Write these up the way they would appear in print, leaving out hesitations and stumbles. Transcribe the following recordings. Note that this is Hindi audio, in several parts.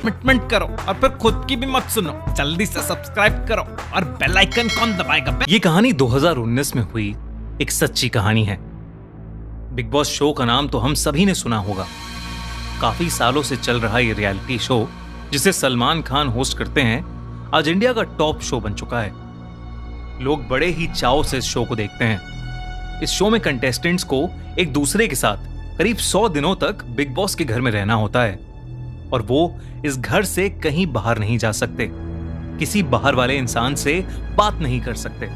कमिटमेंट करो और फिर खुद की भी मत सुनो। जल्दी से सब्सक्राइब करो और बेल आइकन कौन दबाएगा? ये कहानी 2019 में हुई एक सच्ची कहानी है। बिग बॉस शो का नाम तो हम सभी ने सुना होगा। काफी सालों से चल रहा ये रियलिटी शो, जिसे सलमान खान होस्ट करते हैं, आज इंडिया का टॉप शो बन चुका है। लोग बड़े ही चाव से इस शो को देखते हैं। इस शो में कंटेस्टेंट्स को एक दूसरे के साथ करीब 100 दिनों तक बिग बॉस के घर में रहना होता है और वो इस घर से कहीं बाहर नहीं जा सकते, किसी बाहर वाले इंसान से बात नहीं कर सकते।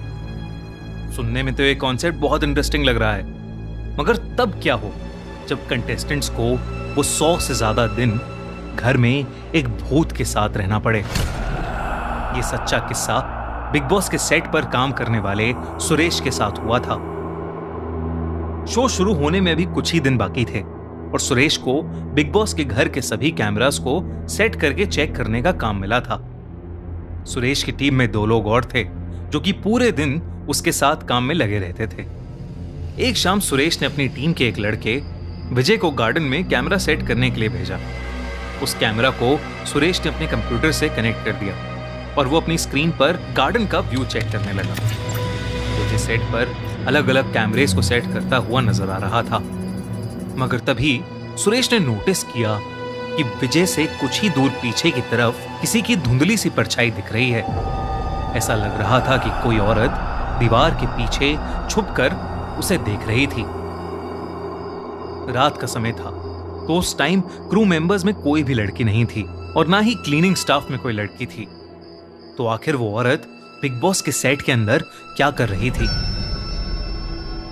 सुनने में तो ये कॉन्सेप्ट बहुत इंटरेस्टिंग लग रहा है, मगर तब क्या हो जब कंटेस्टेंट्स को वो 100 से ज्यादा दिन घर में एक भूत के साथ रहना पड़े। ये सच्चा किस्सा बिग बॉस के सेट पर काम करने वाले सुरेश के साथ हुआ था। शो शुरू होने में अभी कुछ ही दिन बाकी थे और सुरेश को बिग बॉस के घर के सभी कैमरास को सेट करके चेक करने का काम मिला था। सुरेश की टीम में 2 लोग और थे जो कि पूरे दिन उसके साथ काम में लगे रहते थे। एक शाम सुरेश ने अपनी टीम के एक लड़के विजय को गार्डन में कैमरा सेट करने के लिए भेजा। उस कैमरा को सुरेश ने अपने कंप्यूटर से कनेक्ट कर दिया और वो अपनी स्क्रीन पर गार्डन का व्यू चेक करने लगा। विजय सेट पर अलग अलग कैमरेस को सेट करता हुआ नजर आ रहा था, मगर तभी सुरेश ने नोटिस किया कि विजय से कुछ ही दूर पीछे की तरफ किसी की धुंधली सी परछाई दिख रही है। ऐसा लग रहा था कि कोई औरत दीवार के पीछे छुपकर उसे देख रही थी। रात का समय था तो उस टाइम क्रू मेंबर्स में कोई भी लड़की नहीं थी और ना ही क्लीनिंग स्टाफ में कोई लड़की थी। तो आखिर वो औरत बिग बॉस के सेट के अंदर क्या कर रही थी?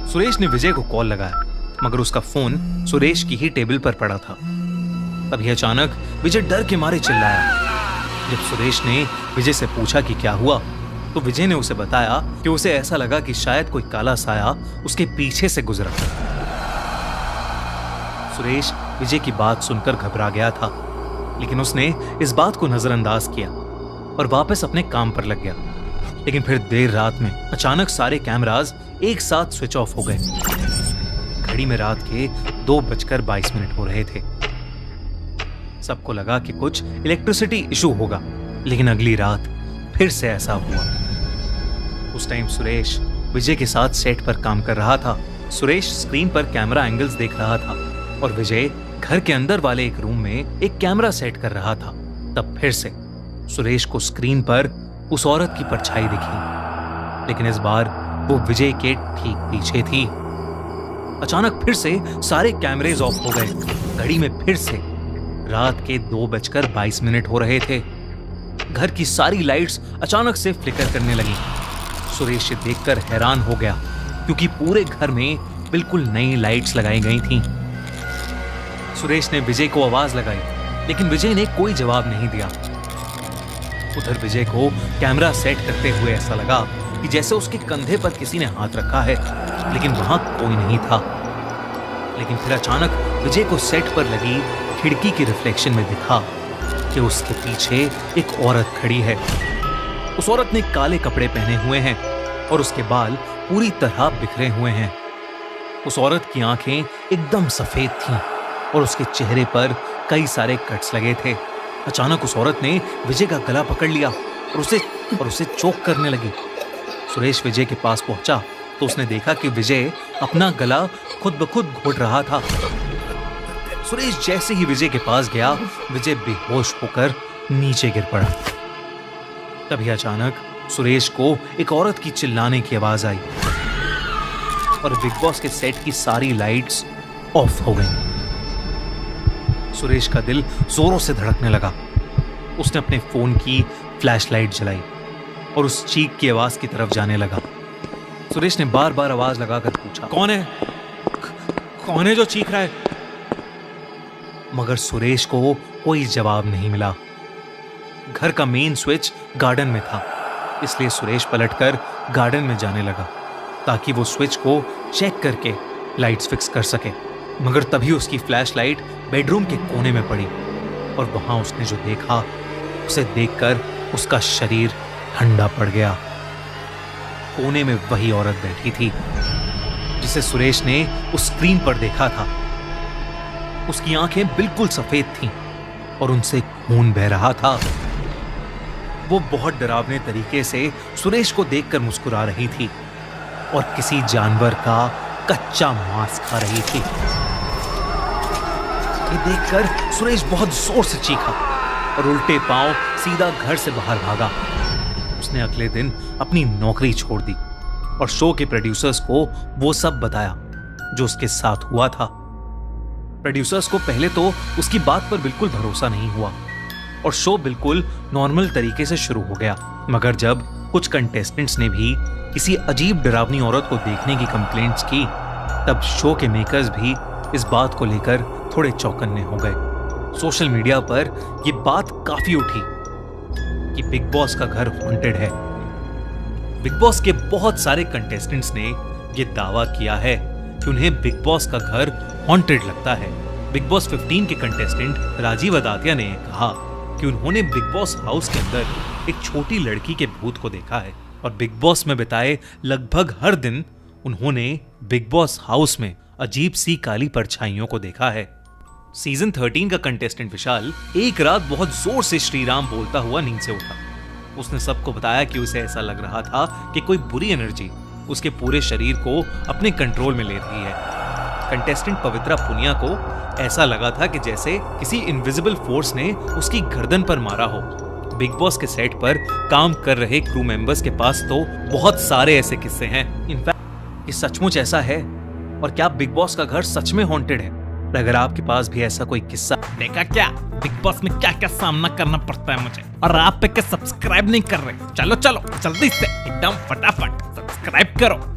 सुरेश ने विजय को कॉल लगाया, मगर उसका फोन सुरेश की ही टेबल पर पड़ा था। तभी अचानक विजय डर के मारे चिल्लाया। जब सुरेश ने विजय से पूछा कि क्या हुआ, तो विजय ने उसे बताया कि उसे ऐसा लगा कि शायद कोई काला साया उसके पीछे से गुजरा। सुरेश विजय की बात सुनकर घबरा गया था, लेकिन उसने इस बात को नजरअंदाज किया और वापस अपने काम पर लग गया। लेकिन फिर देर रात में अचानक सारे कैमरास एक साथ स्विच ऑफ हो गए। घड़ी में रात के 2:22 हो रहे थे। सबको लगा कि कुछ इलेक्ट्रिसिटी इशू होगा, लेकिन अगली रात फिर से ऐसा हुआ। उस टाइम सुरेश विजय के साथ सेट पर काम कर रहा था। सुरेश स्क्रीन पर कैमरा एंगल्स देख रहा था और विजय घर के अंदर वाले एक रूम में एक कैमरा सेट कर रहा था। तब फिर से सुरेश को स्क्रीन पर उस औरत की परछाई दिखी, लेकिन इस बार वो विजय के ठीक पीछे थी। अचानक फिर से सारे कैमरेज ऑफ हो गए। घड़ी में फिर से रात के 2:22 हो रहे थे। घर की सारी लाइट्स अचानक से फ्लिकर करने लगी। सुरेश ये देखकर हैरान हो गया, क्योंकि पूरे घर में बिल्कुल नई लाइट्स लगाई गई थीं। सुरेश ने विजय को आवाज लगाई, लेकिन विजय ने कोई जवाब नहीं दिया। उधर विजय को कैमरा सेट करते हुए ऐसा लगा कि जैसे उसके कंधे पर किसी ने हाथ रखा है, लेकिन वहां कोई नहीं था। लेकिन फिर अचानक विजय को सेट पर लगी खिड़की के रिफ्लेक्शन में दिखा कि उसके पीछे एक औरत खड़ी है। उस औरत ने काले कपड़े पहने हुए हैं और उसके बाल पूरी तरह बिखरे हुए हैं। उस औरत की आंखें एकदम सफेद थीं और उसके चेहरे पर कई सारे कट्स लगे थे। अचानक उस औरत ने विजय का गला पकड़ लिया और उसे चोक करने लगी। सुरेश विजय के पास पहुंचा तो उसने देखा कि विजय अपना गला खुद ब खुद घोट रहा था। सुरेश जैसे ही विजय के पास गया, विजय बेहोश होकर नीचे गिर पड़ा। तभी अचानक सुरेश को एक औरत की चिल्लाने की आवाज आई और बिग बॉस के सेट की सारी लाइट्स ऑफ हो गई। सुरेश का दिल जोरों से धड़कने लगा। उसने अपने फोन की फ्लैशलाइट जलाई और उस चीख की आवाज की तरफ जाने लगा। सुरेश ने बार बार आवाज लगाकर पूछा, कौन है? कौन है जो चीख रहा है? मगर सुरेश को कोई जवाब नहीं मिला। घर का मेन स्विच गार्डन में था, इसलिए सुरेश पलटकर गार्डन में जाने लगा ताकि वो स्विच को चेक करके लाइट्स फिक्स कर सके। मगर तभी उसकी फ्लैशलाइट बेडरूम के कोने में पड़ी और वहां उसने जो देखा, उसे देखकर उसका शरीर ठंडा पड़ गया। कोने में वही औरत बैठी थी जिसे सुरेश ने उस स्क्रीन पर देखा था। उसकी आंखें बिल्कुल सफेद थीं और उनसे खून बह रहा था। वो बहुत डरावने तरीके से सुरेश को देखकर मुस्कुरा रही थी और किसी जानवर का कच्चा मांस खा रही थी। ये देखकर सुरेश बहुत जोर से चीखा और उल्टे पांव सीधा घर से बाहर भागा। उसने अगले दिन अपनी नौकरी छोड़ दी और शो के प्रोड्यूसर्स को वो सब बताया जो उसके साथ हुआ था। प्रोड्यूसर्स को पहले तो उसकी बात पर बिल्कुल भरोसा नहीं हुआ और शो बिल्कुल नॉर्मल तरीके से शुरू हो गया। मगर जब कुछ कंटेस्टेंट्स ने भी किसी अजीब डरावनी औरत को देखने की कंप्लेंट्स की, तब शो के मेकर्स भी इस बात को लेकर थोड़े चौकन्ने हो गए। सोशल मीडिया पर यह बात काफी उठी कि बिग बॉस का घर हॉन्टेड है। बिग बॉस के बहुत सारे कंटेस्टेंट्स ने यह दावा किया है कि उन्हें बिग बॉस का घर हॉन्टेड लगता है। बिग बॉस 15 के कंटेस्टेंट राजीव अदातिया ने कहा कि उन्होंने बिग बॉस हाउस के अंदर एक छोटी लड़की के भूत को देखा है और बिग बॉस में बिताए लगभग हर दिन उन्होंने बिग बॉस हाउस में अजीब सी काली परछाइयों को देखा है। सीजन 13 का कंटेस्टेंट विशाल एक रात बहुत जोर से श्री राम बोलता हुआ नींद से उठा। उसने सबको बताया कि उसे ऐसा लग रहा था कि कोई बुरी एनर्जी उसके पूरे शरीर को अपने कंट्रोल में ले रही है। कंटेस्टेंट पवित्रा पुनिया को ऐसा लगा था कि जैसे किसी इनविजिबल फोर्स ने उसकी गर्दन पर मारा हो। बिग बॉस के सेट पर काम कर रहे क्रू मेंबर्स के पास तो बहुत सारे ऐसे किस्से हैं। इनफैक्ट ये सचमुच ऐसा है। और क्या बिग बॉस का घर सच में हॉन्टेड है? अगर आपके पास भी ऐसा कोई किस्सा देखा क्या बिग बॉस में क्या क्या सामना करना पड़ता है मुझे, और आप पे क्या सब्सक्राइब नहीं कर रहे? चलो चलो जल्दी से एकदम फटाफट सब्सक्राइब करो।